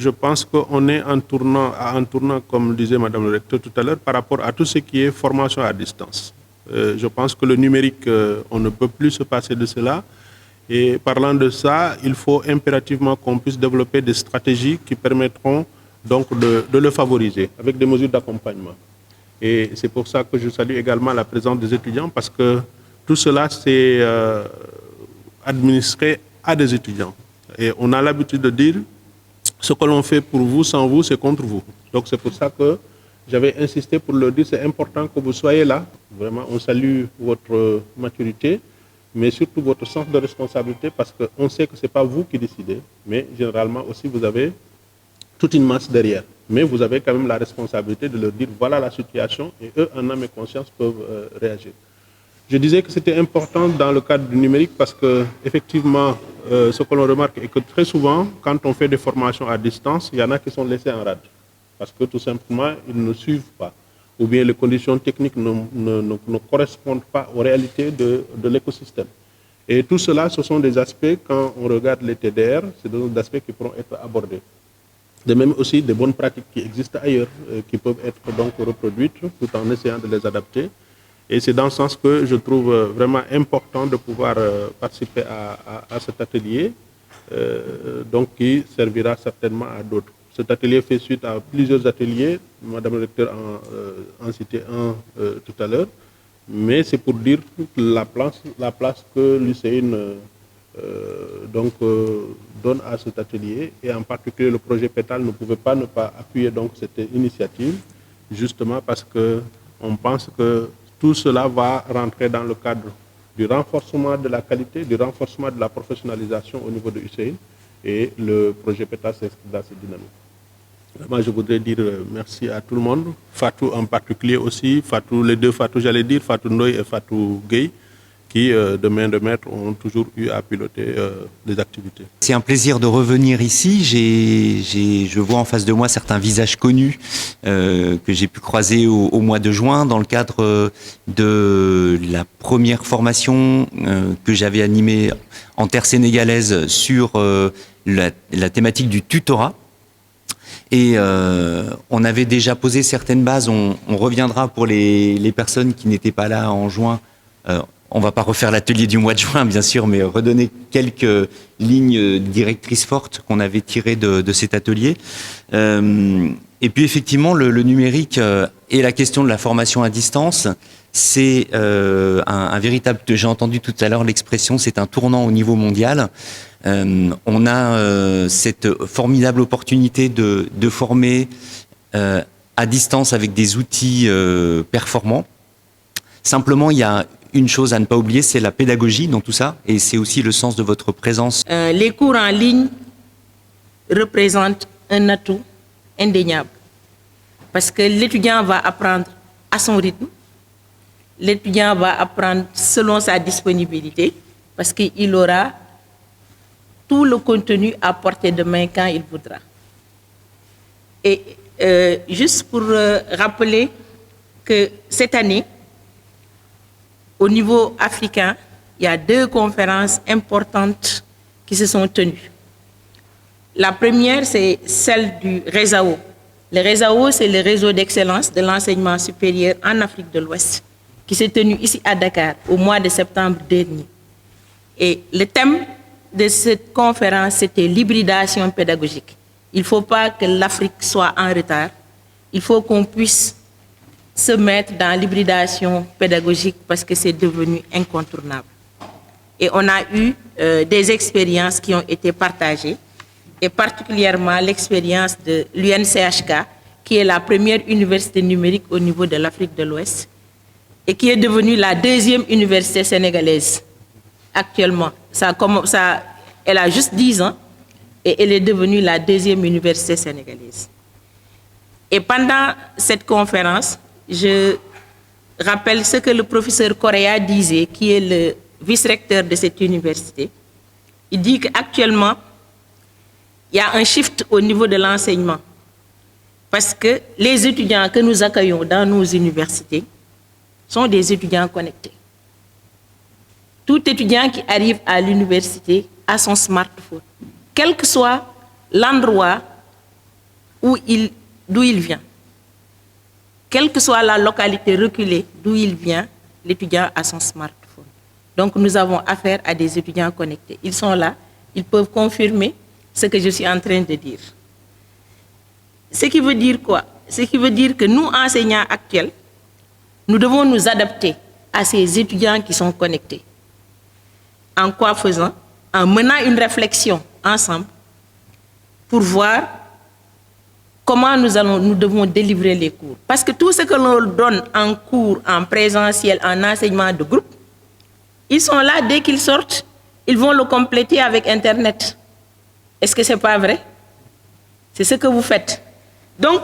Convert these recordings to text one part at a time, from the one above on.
je pense qu'on est à un tournant, comme disait Madame le recteur tout à l'heure, par rapport à tout ce qui est formation à distance. Je pense que le numérique, on ne peut plus se passer de cela. Et parlant de ça, il faut impérativement qu'on puisse développer des stratégies qui permettront donc de le favoriser avec des mesures d'accompagnement. Et c'est pour ça que je salue également la présence des étudiants, parce que tout cela, c'est administré à des étudiants. Et on a l'habitude de dire, ce que l'on fait pour vous, sans vous, c'est contre vous. Donc c'est pour ça que j'avais insisté pour leur dire, c'est important que vous soyez là. Vraiment, on salue votre maturité, mais surtout votre sens de responsabilité, parce qu'on sait que ce n'est pas vous qui décidez, mais généralement aussi vous avez toute une masse derrière. Mais vous avez quand même la responsabilité de leur dire, voilà la situation, et eux, en âme et conscience, peuvent réagir. Je disais que c'était important dans le cadre du numérique parce que, effectivement, ce que l'on remarque est que très souvent, quand on fait des formations à distance, il y en a qui sont laissés en rade. Parce que tout simplement, ils ne suivent pas. Ou bien les conditions techniques ne correspondent pas aux réalités de l'écosystème. Et tout cela, ce sont des aspects, quand on regarde les TDR, c'est des aspects qui pourront être abordés. De même aussi des bonnes pratiques qui existent ailleurs, qui peuvent être donc reproduites tout en essayant de les adapter. Et c'est dans ce sens que je trouve vraiment important de pouvoir participer à cet atelier, donc qui servira certainement à d'autres. Cet atelier fait suite à plusieurs ateliers, Madame le recteur en citait un tout à l'heure, mais c'est pour dire la place que l'UCN donne à cet atelier, et en particulier le projet PETAL ne pouvait pas ne pas appuyer donc cette initiative, justement parce qu'on pense que tout cela va rentrer dans le cadre du renforcement de la qualité, du renforcement de la professionnalisation au niveau de l'UCN, et le projet PETAL s'inscrit dans cette dynamique. Vraiment, je voudrais dire merci à tout le monde, Fatou en particulier aussi, Fatou, les deux Fatou, j'allais dire, Fatou Ndoye et Fatou Gueye, qui, de main de maître, ont toujours eu à piloter les activités. C'est un plaisir de revenir ici. Je vois en face de moi certains visages connus que j'ai pu croiser au mois de juin dans le cadre de la première formation que j'avais animée en terre sénégalaise sur la thématique du tutorat. Et on avait déjà posé certaines bases. On reviendra pour les personnes qui n'étaient pas là en juin. On ne va pas refaire l'atelier du mois de juin, bien sûr, mais redonner quelques lignes directrices fortes qu'on avait tirées de cet atelier. Et puis, effectivement, le numérique et la question de la formation à distance, c'est un véritable... J'ai entendu tout à l'heure l'expression, c'est un tournant au niveau mondial. On a cette formidable opportunité de former à distance avec des outils performants. Simplement, il y a une chose à ne pas oublier, c'est la pédagogie dans tout ça, et c'est aussi le sens de votre présence. Les cours en ligne représentent un atout indéniable, parce que l'étudiant va apprendre à son rythme, l'étudiant va apprendre selon sa disponibilité, parce qu'il aura tout le contenu à portée de main quand il voudra. Et juste pour rappeler que cette année, au niveau africain, il y a 2 conférences importantes qui se sont tenues. La première, c'est celle du RESAO. Le RESAO, c'est le réseau d'excellence de l'enseignement supérieur en Afrique de l'Ouest, qui s'est tenu ici à Dakar au mois de septembre dernier. Et le thème de cette conférence, c'était l'hybridation pédagogique. Il ne faut pas que l'Afrique soit en retard. Il faut qu'on puisse se mettre dans l'hybridation pédagogique parce que c'est devenu incontournable. Et on a eu des expériences qui ont été partagées, et particulièrement l'expérience de l'UNCHK, qui est la première université numérique au niveau de l'Afrique de l'Ouest, et qui est devenue la 2e université sénégalaise actuellement. Elle a juste 10 ans, et elle est devenue la 2e université sénégalaise. Et pendant cette conférence, je rappelle ce que le professeur Correa disait, qui est le vice-recteur de cette université. Il dit qu'actuellement, il y a un shift au niveau de l'enseignement, parce que les étudiants que nous accueillons dans nos universités sont des étudiants connectés. Tout étudiant qui arrive à l'université a son smartphone, quel que soit l'endroit d'où il vient. Quelle que soit la localité reculée d'où il vient, l'étudiant a son smartphone. Donc nous avons affaire à des étudiants connectés. Ils sont là, ils peuvent confirmer ce que je suis en train de dire. Ce qui veut dire quoi? Ce qui veut dire que nous, enseignants actuels, nous devons nous adapter à ces étudiants qui sont connectés. En quoi faisant? En menant une réflexion ensemble pour voir comment nous devons délivrer les cours. Parce que tout ce que l'on donne en cours, en présentiel, en enseignement de groupe, ils sont là, dès qu'ils sortent, ils vont le compléter avec Internet. Est-ce que ce n'est pas vrai? C'est ce que vous faites. Donc,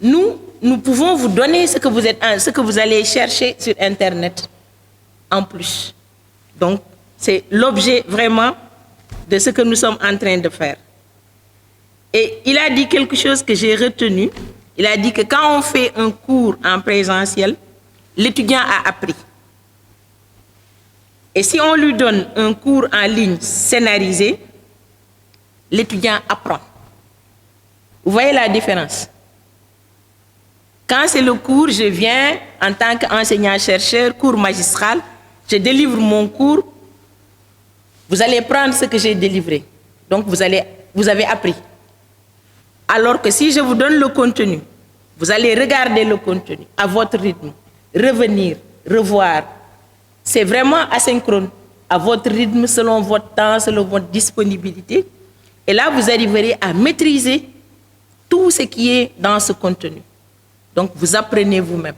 nous pouvons vous donner ce que vous allez chercher sur Internet en plus. Donc, c'est l'objet vraiment de ce que nous sommes en train de faire. Et il a dit quelque chose que j'ai retenu. Il a dit que quand on fait un cours en présentiel, l'étudiant a appris. Et si on lui donne un cours en ligne scénarisé, l'étudiant apprend. Vous voyez la différence? Quand c'est le cours, je viens en tant qu'enseignant-chercheur, cours magistral, je délivre mon cours, vous allez prendre ce que j'ai délivré. Donc vous avez appris. Alors que si je vous donne le contenu, vous allez regarder le contenu à votre rythme, revenir, revoir. C'est vraiment asynchrone, à votre rythme, selon votre temps, selon votre disponibilité. Et là, vous arriverez à maîtriser tout ce qui est dans ce contenu. Donc, vous apprenez vous-même.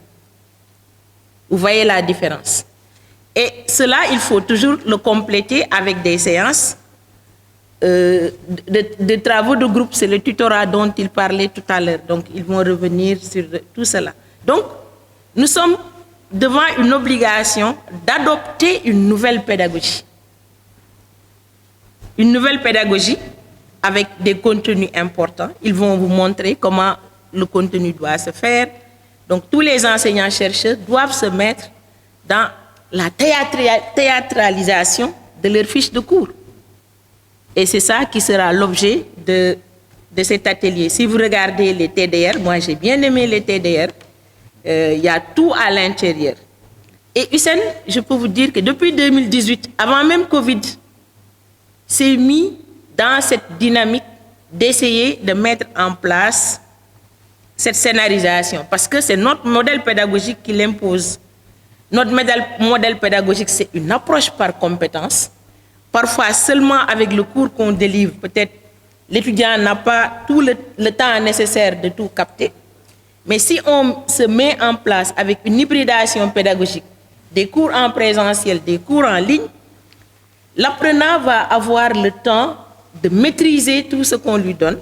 Vous voyez la différence. Et cela, il faut toujours le compléter avec des séances de travaux de groupe. C'est le tutorat dont il parlait tout à l'heure. Donc, ils vont revenir sur tout cela. Donc, nous sommes devant une obligation d'adopter une nouvelle pédagogie. Une nouvelle pédagogie avec des contenus importants. Ils vont vous montrer comment le contenu doit se faire. Donc, tous les enseignants-chercheurs doivent se mettre dans la théâtralisation de leur fiche de cours. Et c'est ça qui sera l'objet de cet atelier. Si vous regardez les TDR, moi j'ai bien aimé les TDR, il y a tout à l'intérieur. Et Hussein, je peux vous dire que depuis 2018, avant même Covid, s'est mis dans cette dynamique d'essayer de mettre en place cette scénarisation. Parce que c'est notre modèle pédagogique qui l'impose. Notre modèle pédagogique, c'est une approche par compétence. Parfois, seulement avec le cours qu'on délivre, peut-être l'étudiant n'a pas tout le temps nécessaire de tout capter. Mais si on se met en place avec une hybridation pédagogique, des cours en présentiel, des cours en ligne, l'apprenant va avoir le temps de maîtriser tout ce qu'on lui donne.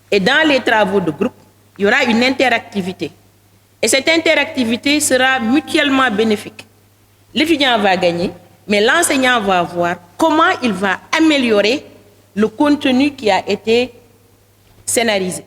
Et dans les travaux de groupe, il y aura une interactivité. Et cette interactivité sera mutuellement bénéfique. L'étudiant va gagner, mais l'enseignant va voir comment il va améliorer le contenu qui a été scénarisé.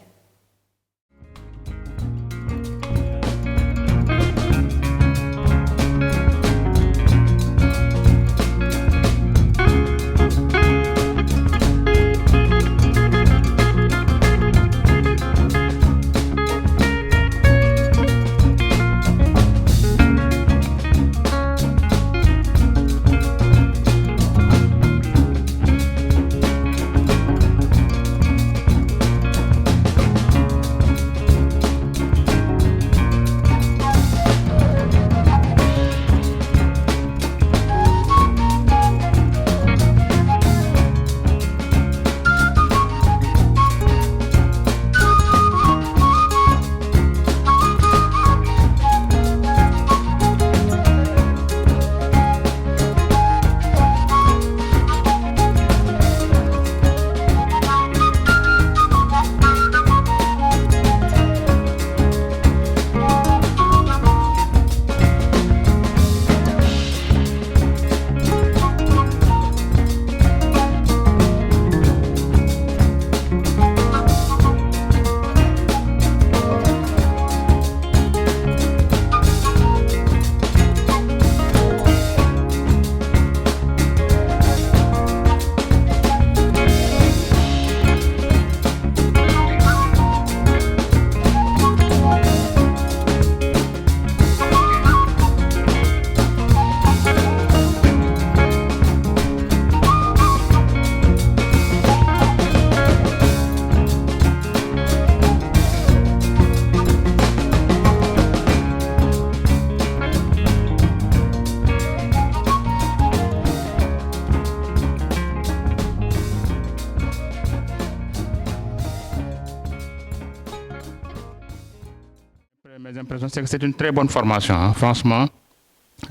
Mes impressions, c'est que c'est une très bonne formation, hein. Franchement,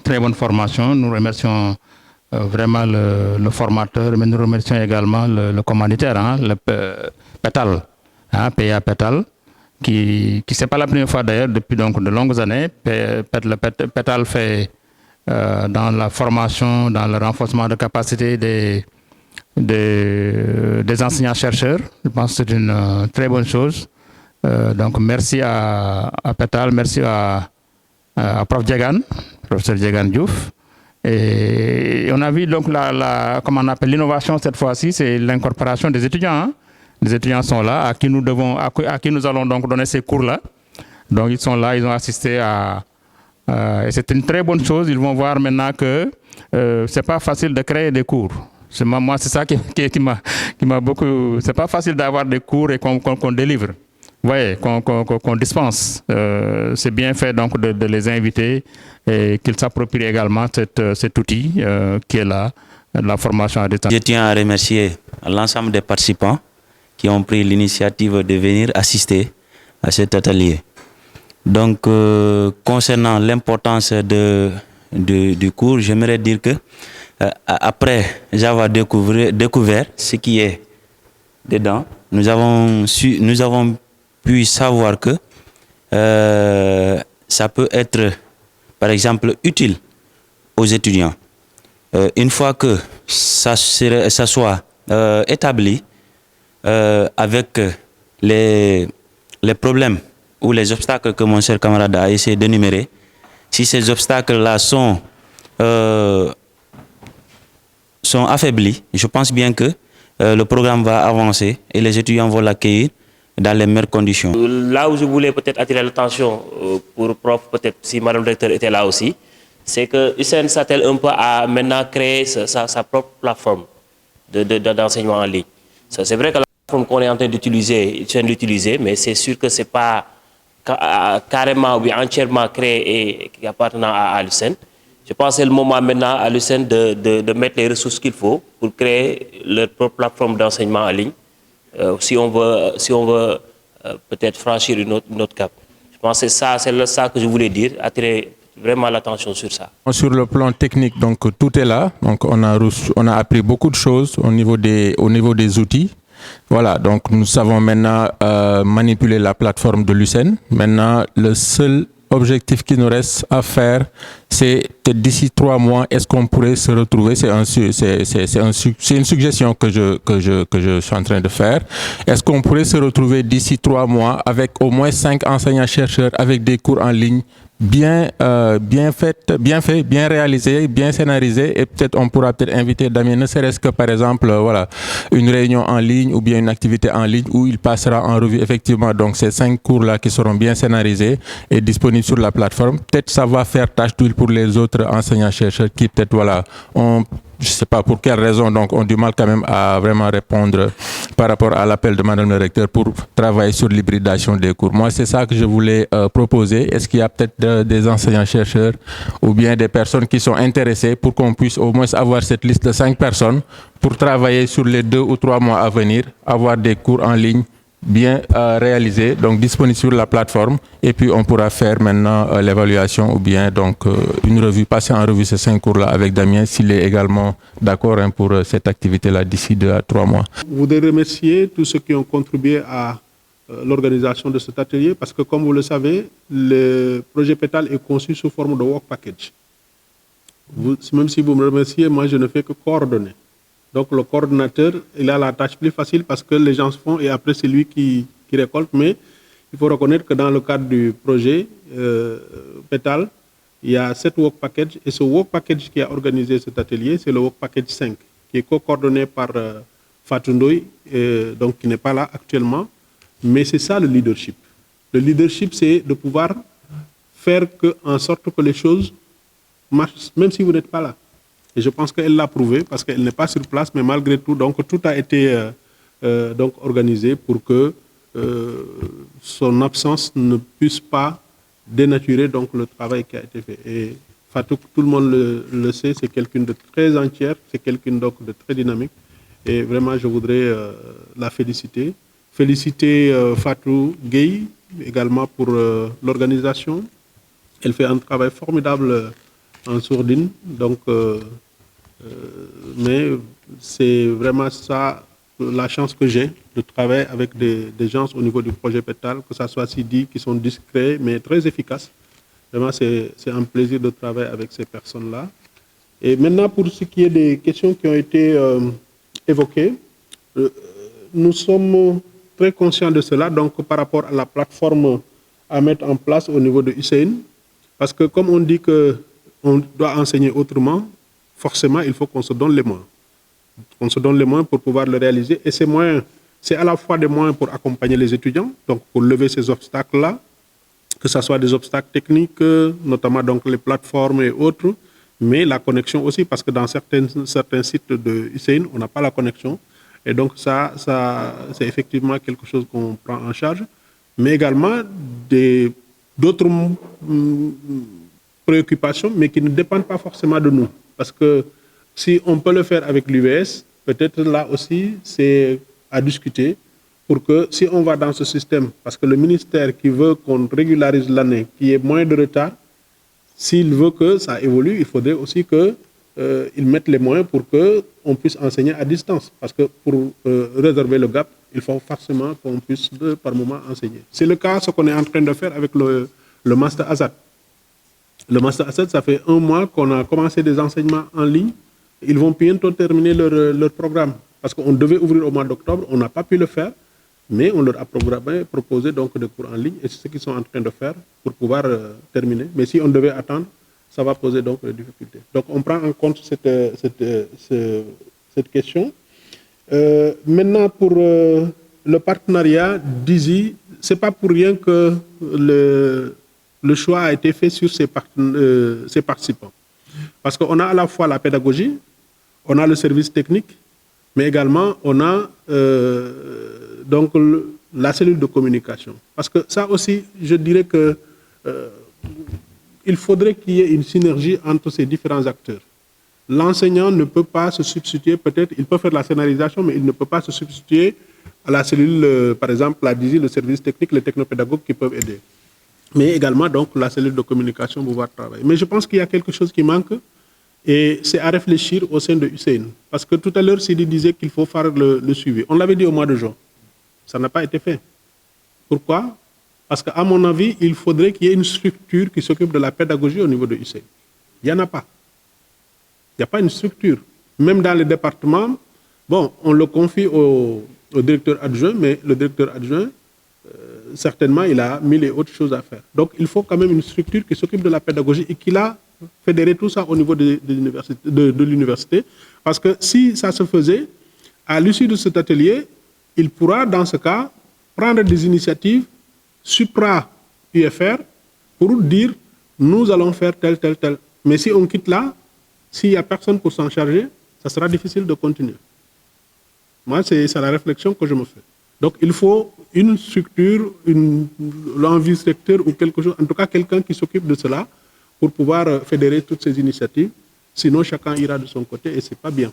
très bonne formation. Nous remercions vraiment le formateur, mais nous remercions également le commanditaire, hein, le PETAL, hein, PA PETAL, qui c'est pas la première fois d'ailleurs depuis donc de longues années. Le PETAL fait dans la formation, dans le renforcement de capacité des enseignants-chercheurs. Je pense que c'est une très bonne chose. Donc merci à PETAL, merci à Prof Diegan, professeur Diegan Diouf. Et on a vu donc comment on appelle l'innovation cette fois-ci, c'est l'incorporation des étudiants, hein. Les étudiants sont là, à qui nous allons donc donner ces cours-là. Donc ils sont là, ils ont assisté et c'est une très bonne chose. Ils vont voir maintenant que c'est pas facile de créer des cours. Moi, c'est ça qui m'a beaucoup. C'est pas facile d'avoir des cours et qu'on délivre. Vous voyez, qu'on dispense. C'est bien fait donc de les inviter et qu'ils s'approprient également cet outil qui est là, la formation à distance. Je tiens à remercier l'ensemble des participants qui ont pris l'initiative de venir assister à cet atelier. Donc, concernant l'importance du cours, j'aimerais dire que après avoir découvert ce qui est dedans, nous avons pu savoir que ça peut être, par exemple, utile aux étudiants. Une fois que ça soit établi avec les problèmes ou les obstacles que mon cher camarade a essayé d'énumérer, si ces obstacles-là sont affaiblis, je pense bien que le programme va avancer et les étudiants vont l'accueillir dans les meilleures conditions. Là où je voulais peut-être attirer l'attention pour prof, peut-être si madame le directeur était là aussi, c'est que UCN s'attelle un peu à maintenant créer sa propre plateforme d'enseignement en ligne. C'est vrai que la plateforme qu'on est en train d'utiliser, mais c'est sûr que ce n'est pas carrément ou entièrement créé et appartenant à l'UCN. Je pense que c'est le moment maintenant à l'UCN de mettre les ressources qu'il faut pour créer leur propre plateforme d'enseignement en ligne, si on veut peut-être franchir une autre cap. Je pense que c'est ça que je voulais dire, attirer vraiment l'attention sur ça. Sur le plan technique, donc tout est là. Donc on a appris beaucoup de choses au niveau des outils. Voilà, donc nous savons maintenant manipuler la plateforme de l'UCN. Maintenant, le seul objectif qui nous reste à faire, c'est que d'ici 3 mois, est-ce qu'on pourrait se retrouver? C'est une suggestion que je suis en train de faire. Est-ce qu'on pourrait se retrouver d'ici 3 mois avec au moins 5 enseignants-chercheurs avec des cours en ligne bien faits, bien réalisés, bien scénarisés, et peut-être on pourra inviter Damien, ne serait-ce que par exemple voilà, une réunion en ligne ou bien une activité en ligne où il passera en revue effectivement donc ces 5 cours-là qui seront bien scénarisés et disponibles sur la plateforme. Peut-être ça va faire tâche d'huile pour les autres enseignants-chercheurs qui peut-être voilà, je ne sais pas pour quelle raison, donc ont du mal quand même à vraiment répondre par rapport à l'appel de Madame le recteur pour travailler sur l'hybridation des cours. Moi, c'est ça que je voulais proposer. Est-ce qu'il y a peut-être des enseignants-chercheurs ou bien des personnes qui sont intéressées pour qu'on puisse au moins avoir cette liste de 5 personnes pour travailler sur les 2 ou 3 mois à venir, avoir des cours en ligne bien réalisés, donc disponibles sur la plateforme, et puis on pourra faire maintenant l'évaluation ou bien donc une revue, passer en revue ces 5 cours-là avec Damien s'il est également d'accord pour cette activité-là d'ici 2 à 3 mois. Je voudrais remercier tous ceux qui ont contribué à l'organisation de cet atelier parce que comme vous le savez, le projet PETAL est conçu sous forme de work package. Même si vous me remerciez, moi je ne fais que coordonner. Donc le coordonnateur, il a la tâche plus facile parce que les gens se font et après c'est lui qui récolte. Mais il faut reconnaître que dans le cadre du projet PETAL, il y a 7 work packages et ce work package qui a organisé cet atelier, c'est le work package 5 qui est co-coordonné par Fatou Ndoye, donc qui n'est pas là actuellement. Mais c'est ça le leadership. Le leadership, c'est de pouvoir faire en sorte que les choses marchent, même si vous n'êtes pas là. Et je pense qu'elle l'a prouvé parce qu'elle n'est pas sur place, mais malgré tout, donc tout a été donc organisé pour que son absence ne puisse pas dénaturer donc le travail qui a été fait. Et Fatou, tout le monde le sait, c'est quelqu'un de très entière, c'est quelqu'un donc de très dynamique. Et vraiment, je voudrais la féliciter. Féliciter Fatou Gueye, également pour l'organisation. Elle fait un travail formidable en sourdine. Donc, mais c'est vraiment ça la chance que j'ai de travailler avec des gens au niveau du projet Pétale, que ça soit Sidi, qui sont discrets mais très efficaces. Vraiment, c'est un plaisir de travailler avec ces personnes-là. Et maintenant, pour ce qui est des questions qui ont été évoquées, nous sommes très conscients de cela, donc par rapport à la plateforme à mettre en place au niveau de Hussein, parce que comme on dit qu'on doit enseigner autrement, forcément, il faut qu'on se donne les moyens. On se donne les moyens pour pouvoir le réaliser. Et ces moyens, c'est à la fois des moyens pour accompagner les étudiants, donc pour lever ces obstacles-là, que ce soit des obstacles techniques, notamment donc les plateformes et autres, mais la connexion aussi, parce que dans certains sites de Hussein, on n'a pas la connexion. Et donc ça c'est effectivement quelque chose qu'on prend en charge. Mais également d'autres préoccupations, mais qui ne dépendent pas forcément de nous. Parce que si on peut le faire avec l'UVS, peut-être là aussi, c'est à discuter pour que si on va dans ce système, parce que le ministère qui veut qu'on régularise l'année, qu'il y ait moins de retard, s'il veut que ça évolue, il faudrait aussi qu'ils mettent les moyens pour qu'on puisse enseigner à distance. Parce que pour réserver le gap, il faut forcément qu'on puisse par moment enseigner. C'est le cas, ce qu'on est en train de faire avec le Master Azad. Le Master Azad, ça fait 1 mois qu'on a commencé des enseignements en ligne. Ils vont bientôt terminer leur programme. Parce qu'on devait ouvrir au mois d'octobre, on n'a pas pu le faire. Mais on leur a proposé donc des cours en ligne et c'est ce qu'ils sont en train de faire pour pouvoir terminer. Mais si on devait attendre, ça va poser donc des difficultés. Donc on prend en compte cette question. Maintenant, pour le partenariat d'ISI, ce n'est pas pour rien que le choix a été fait sur ces participants. Parce qu'on a à la fois la pédagogie, on a le service technique, mais également on a donc la cellule de communication. Parce que ça aussi, je dirais que il faudrait qu'il y ait une synergie entre ces différents acteurs. L'enseignant ne peut pas se substituer, peut-être, il peut faire la scénarisation, mais il ne peut pas se substituer à la cellule, par exemple, la DISI, le service technique, les technopédagogues qui peuvent aider. Mais également, donc, la cellule de communication pour pouvoir travailler. Mais je pense qu'il y a quelque chose qui manque, et c'est à réfléchir au sein de Hussein. Parce que tout à l'heure, Sidi disait qu'il faut faire le suivi. On l'avait dit au mois de juin. Ça n'a pas été fait. Pourquoi? Parce qu'à mon avis, il faudrait qu'il y ait une structure qui s'occupe de la pédagogie au niveau de Hussein. Il n'y en a pas. Il n'y a pas une structure. Même dans les départements, bon, on le confie au directeur adjoint, mais le directeur adjoint, certainement, il a mille et autres choses à faire. Donc, il faut quand même une structure qui s'occupe de la pédagogie et qui a fédéré tout ça au niveau de l'université. Parce que si ça se faisait, à l'issue de cet atelier, il pourra, dans ce cas, prendre des initiatives supra-UFR pour dire nous allons faire tel. Mais si on quitte là, s'il n'y a personne pour s'en charger, ça sera difficile de continuer. Moi, c'est la réflexion que je me fais. Donc, il faut une structure, l'envie-secteur ou quelque chose, en tout cas quelqu'un qui s'occupe de cela pour pouvoir fédérer toutes ces initiatives. Sinon, chacun ira de son côté et ce n'est pas bien.